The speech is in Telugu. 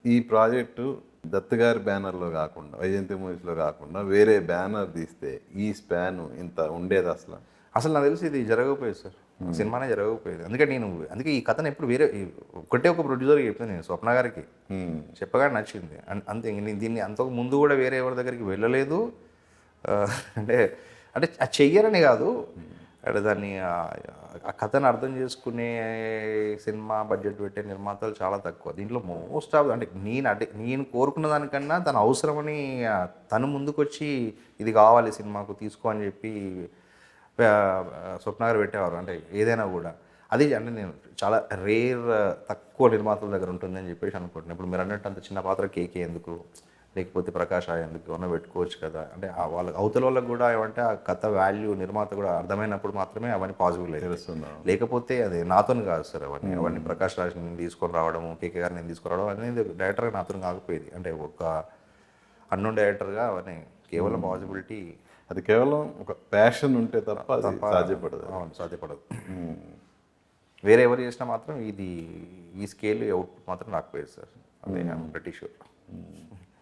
ఈ ప్రాజెక్టు దత్ గారి బ్యానర్లో కాకుండా, వైజయంతి మూవీస్లో కాకుండా వేరే బ్యానర్ తీస్తే ఈ స్పాన్ ఇంత ఉండేది అసలు? అసలు నాకు తెలిసి ఇది జరగకపోయేది సార్, సినిమానే జరగకపోయేది. అందుకే ఈ కథను ఎప్పుడు వేరే ఒకటే ఒక ప్రొడ్యూసర్కి చెప్పాను నేను, స్వప్న గారికి చెప్పగానే నచ్చింది. అంతే, నేను దీన్ని అంతకు ముందు కూడా వేరే ఎవరి దగ్గరికి వెళ్ళలేదు. ఆ, అంటే అంటే అది చెయ్యరని కాదు, అంటే దాన్ని ఆ కథను అర్థం చేసుకునే సినిమా బడ్జెట్ పెట్టే నిర్మాతలు చాలా తక్కువ. దీంట్లో మోస్ట్ ఆఫ్ అంటే నేను కోరుకున్న దానికన్నా తన అవసరమని తను ముందుకొచ్చి ఇది కావాలి సినిమాకు తీసుకో అని చెప్పి స్వప్న గారు పెట్టేవారు. అంటే ఏదైనా కూడా అది అంటే నేను చాలా రేర్, తక్కువ నిర్మాతల దగ్గర ఉంటుందని చెప్పేసి అనుకుంటున్నాను. ఇప్పుడు మీరు అన్నట్టు అంత చిన్న పాత్ర కేకే ఎందుకు, లేకపోతే ప్రకాష్ రాయ్ ఎందుకు, ఏమన్నా పెట్టుకోవచ్చు కదా. అంటే వాళ్ళ అవతల వాళ్ళకి కూడా ఏమంటే ఆ కథ వాల్యూ నిర్మాత కూడా అర్థమైనప్పుడు మాత్రమే అవన్నీ పాసిబుల్ తెలుస్తున్నాం. లేకపోతే అది నాతోని కాదు సార్, అవన్నీ ప్రకాష్ రాజ్ నేను తీసుకొని రావడము, కేకే గారు నేను తీసుకురావడం అనేది డైరెక్టర్గా నాతో కాకపోయేది. అంటే ఒక అన్నోన్ డైరెక్టర్గా అవన్నీ కేవలం పాసిబిలిటీ, అది కేవలం ఒక ప్యాషన్ ఉంటే తప్ప అది సాధ్యపడదు. అవును, సాధ్యపడదు. వేరే ఎవరు చేసినా మాత్రం ఇది ఈ స్కేల్ అవుట్పుట్ మాత్రం రాకపోయేది సార్, అదే ఐఎమ్ ప్రెటీ షూర్.